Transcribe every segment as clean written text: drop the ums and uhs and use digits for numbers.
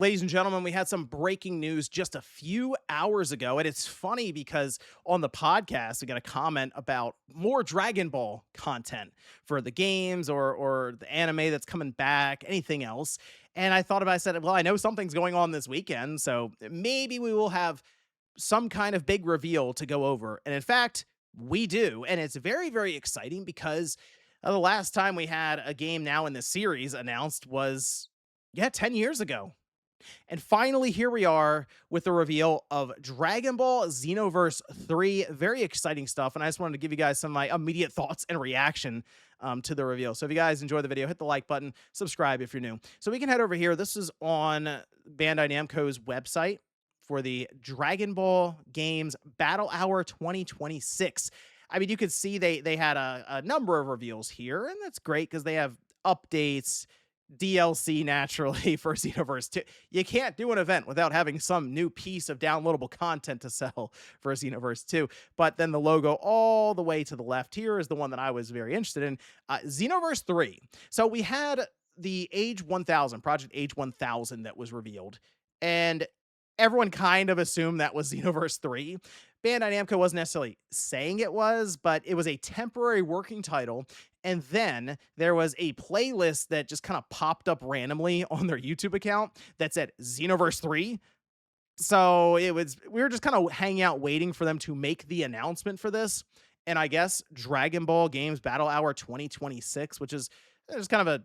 Ladies and gentlemen, we had some breaking news just a few hours ago. And it's funny because on the podcast, we got a comment about more Dragon Ball content for the games or the anime that's coming back, anything else. And I thought about it, I said, well, I know something's going on this weekend. So maybe we will have some kind of big reveal to go over. And in fact, we do. And it's very, very exciting because the last time we had a game now in the series announced was, yeah, 10 years ago. And finally, here we are with the reveal of Dragon Ball Xenoverse 3. Very exciting stuff. And I just wanted to give you guys some of my immediate thoughts and reaction to the reveal. So if you guys enjoy the video, hit the like button, subscribe if you're new. So we can head over here. This is on Bandai Namco's website for the Dragon Ball Games Battle Hour 2026. I mean, you could see they had a number of reveals here, and that's great because they have updates, DLC naturally for Xenoverse 2. You can't do an event without having some new piece of downloadable content to sell for Xenoverse 2. But then the logo all the way to the left here is the one that I was very interested in, Xenoverse 3. So we had the Age 1000, Project Age 1000 that was revealed, and everyone kind of assumed that was Xenoverse 3. Bandai Namco wasn't necessarily saying it was, but it was a temporary working title. And then there was a playlist that just kind of popped up randomly on their YouTube account that said Xenoverse 3. So we were just kind of hanging out waiting for them to make the announcement for this. And I guess Dragon Ball Games Battle Hour 2026, which is just kind of a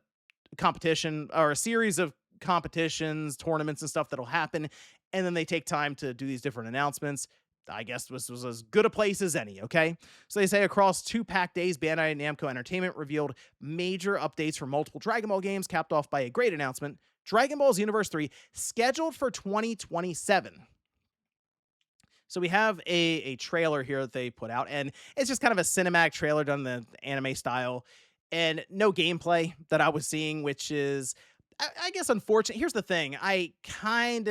competition or a series of competitions, tournaments, and stuff that'll happen. And then they take time to do these different announcements. I guess this was as good a place as any, okay? So they say across 2 packed days, Bandai Namco Entertainment revealed major updates for multiple Dragon Ball games, capped off by a great announcement. Dragon Ball Xenoverse 3, scheduled for 2027. So we have a trailer here that they put out, and it's just kind of a cinematic trailer done in the anime style, and no gameplay that I was seeing, which is, I guess, unfortunate. Here's the thing. I can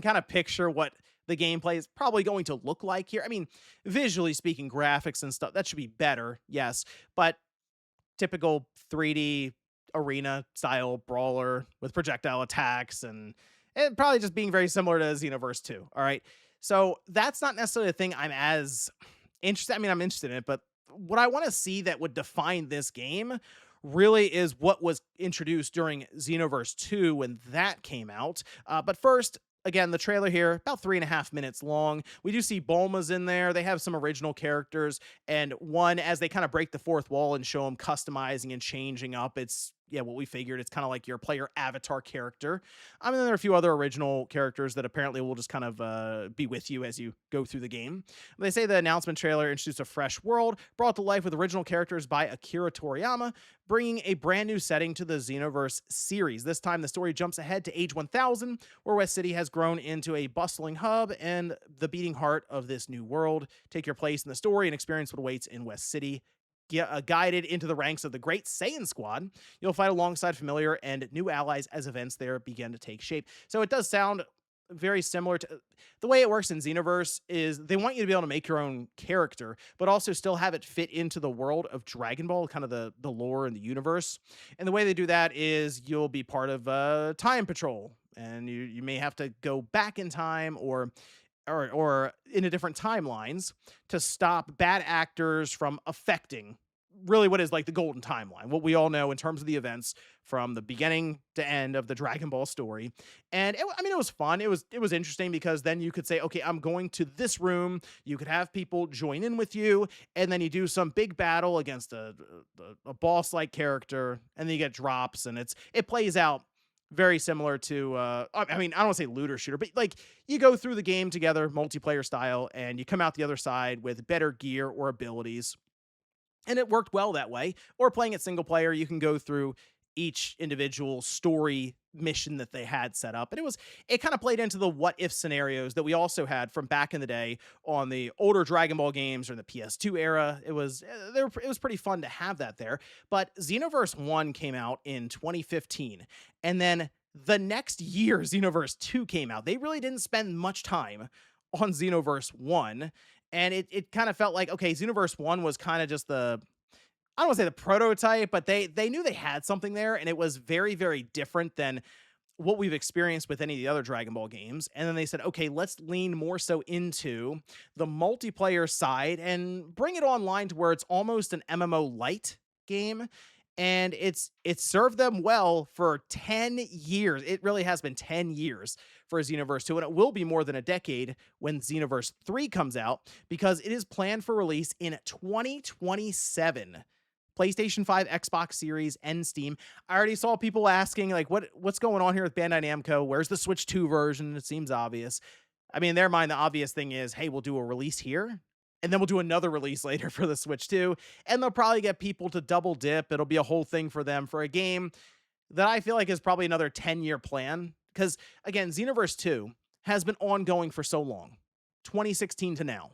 kind of picture what the gameplay is probably going to look like here. I mean, visually speaking, graphics and stuff, that should be better, yes, but typical 3D arena style brawler with projectile attacks and probably just being very similar to Xenoverse 2, all right? So that's not necessarily a thing I'm as interested. I mean, I'm interested in it, but what I want to see that would define this game really is what was introduced during Xenoverse 2 when that came out. But first, again, the trailer here, about 3.5 minutes long. We do see Bulma's in there. They have some original characters, and one, as they kind of break the fourth wall and show them customizing and changing up, it's, yeah, what we figured. It's kind of like your player avatar character. I mean, there are a few other original characters that apparently will just kind of be with you as you go through the game. They say the announcement trailer introduced a fresh world, brought to life with original characters by Akira Toriyama, bringing a brand new setting to the Xenoverse series. This time, the story jumps ahead to Age 1000, where West City has grown into a bustling hub and the beating heart of this new world. Take your place in the story and experience what awaits in West City. Guided into the ranks of the Great Saiyan Squad, you'll fight alongside familiar and new allies as events there begin to take shape. So it does sound very similar to the way it works in Xenoverse. Is they want you to be able to make your own character, but also still have it fit into the world of Dragon Ball, kind of the lore and the universe. And the way they do that is you'll be part of Time Patrol, and you may have to go back in time or in a different timelines to stop bad actors from affecting really what is like the golden timeline, what we all know in terms of the events from the beginning to end of the Dragon Ball story. And I mean, it was fun. It was interesting because then you could say, okay, I'm going to this room. You could have people join in with you, and then you do some big battle against a boss-like character, and then you get drops, and it plays out very similar to, I mean, I don't want to say looter shooter, but like you go through the game together, multiplayer style, and you come out the other side with better gear or abilities. And it worked well that way. Or playing it single player, you can go through each individual story mission that they had set up. And it kind of played into the what if scenarios that we also had from back in the day on the older Dragon Ball games or the PS2 era. It was pretty fun to have that there. But Xenoverse 1 came out in 2015. And then the next year, Xenoverse 2 came out. They really didn't spend much time on Xenoverse 1. And it kind of felt like, okay, Xenoverse 1 was kind of just I don't want to say the prototype, but they knew they had something there, and it was very, very different than what we've experienced with any of the other Dragon Ball games. And then they said, okay, let's lean more so into the multiplayer side and bring it online to where it's almost an MMO light game. And it's served them well for 10 years. It really has been 10 years for Xenoverse 2, and it will be more than a decade when Xenoverse 3 comes out, because it is planned for release in 2027. PlayStation 5, Xbox Series, and Steam. I already saw people asking, like, what's going on here with Bandai Namco? Where's the Switch 2 version? It seems obvious. I mean, in their mind, the obvious thing is, hey, we'll do a release here, and then we'll do another release later for the Switch 2, and they'll probably get people to double dip. It'll be a whole thing for them for a game that I feel like is probably another 10-year plan. Because, again, Xenoverse 2 has been ongoing for so long, 2016 to now.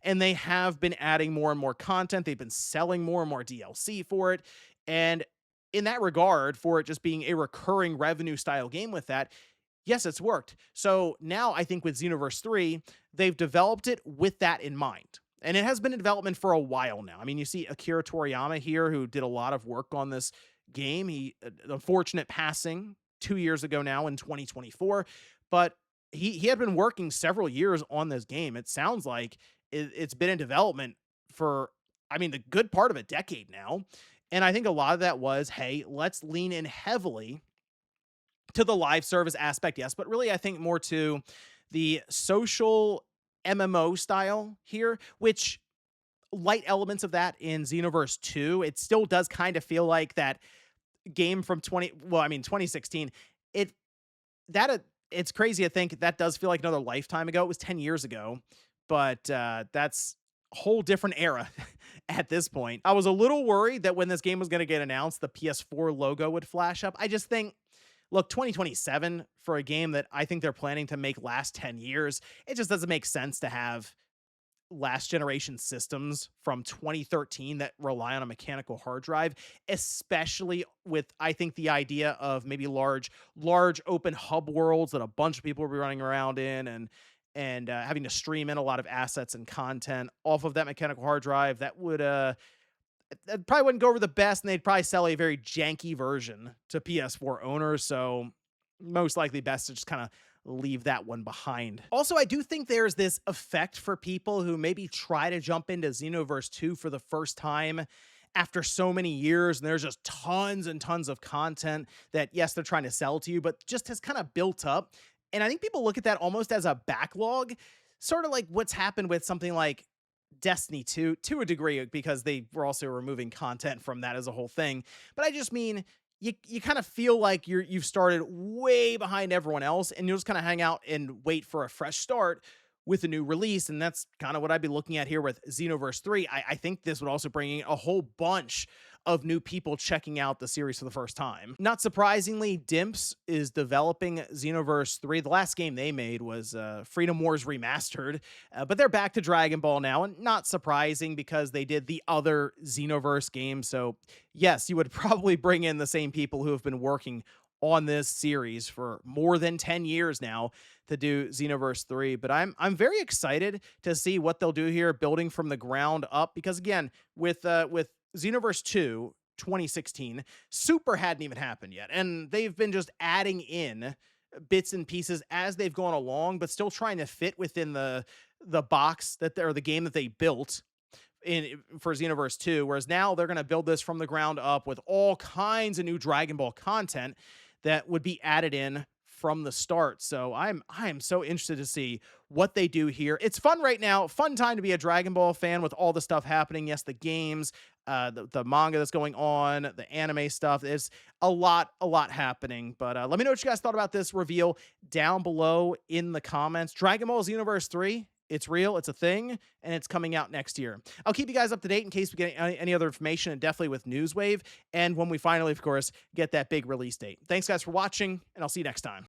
And they have been adding more and more content. They've been selling more and more DLC for it. And in that regard, for it just being a recurring revenue style game with that, yes, it's worked. So now I think with Xenoverse 3, they've developed it with that in mind. And it has been in development for a while now. I mean, you see Akira Toriyama here, who did a lot of work on this game. He, unfortunate passing 2 years ago now in 2024, but he had been working several years on this game. It sounds like it's been in development for, I mean, the good part of a decade now. And I think a lot of that was, hey, let's lean in heavily to the live service aspect, yes, but really I think more to the social MMO style here, which light elements of that in Xenoverse 2. It still does kind of feel like that game from 2016. It's crazy to think that does feel like another lifetime ago. It was 10 years ago, but that's a whole different era at this point. I was a little worried that when this game was going to get announced, the PS4 logo would flash up. I just think, look, 2027 for a game that I think they're planning to make last 10 years, it just doesn't make sense to have last generation systems from 2013 that rely on a mechanical hard drive, especially with, I think, the idea of maybe large open hub worlds that a bunch of people will be running around in, and having to stream in a lot of assets and content off of that mechanical hard drive. That would that probably wouldn't go over the best, and they'd probably sell a very janky version to PS4 owners. So most likely best to just kind of leave that one behind. Also, I do think there's this effect for people who maybe try to jump into Xenoverse 2 for the first time after so many years, and there's just tons and tons of content that, yes, they're trying to sell to you, but just has kind of built up. And I think people look at that almost as a backlog, sort of like what's happened with something like Destiny 2 to a degree, because they were also removing content from that as a whole thing. But I just mean, you kind of feel like you've started way behind everyone else, and you'll just kind of hang out and wait for a fresh start with a new release. And that's kind of what I'd be looking at here with Xenoverse 3. I think this would also bring in a whole bunch of new people checking out the series for the first time. Not surprisingly, Dimps is developing Xenoverse 3. The last game they made was Freedom Wars Remastered, but they're back to Dragon Ball now, and not surprising because they did the other Xenoverse game. So yes, you would probably bring in the same people who have been working on this series for more than 10 years now to do Xenoverse 3. But I'm very excited to see what they'll do here, building from the ground up, because again, with Xenoverse 2 2016, Super hadn't even happened yet, and they've been just adding in bits and pieces as they've gone along, but still trying to fit within the box that or the game that they built for Xenoverse 2, whereas now they're going to build this from the ground up with all kinds of new Dragon Ball content that would be added in from the start. So I am so interested to see what they do here. It's fun right now, fun time to be a Dragon Ball fan with all the stuff happening. Yes, the games, the manga that's going on, the anime stuff. There's a lot happening. But let me know what you guys thought about this reveal down below in the comments. Dragon Ball Xenoverse 3. It's real, it's a thing, and it's coming out next year. I'll keep you guys up to date in case we get any other information, and definitely with Newswave, and when we finally, of course, get that big release date. Thanks, guys, for watching, and I'll see you next time.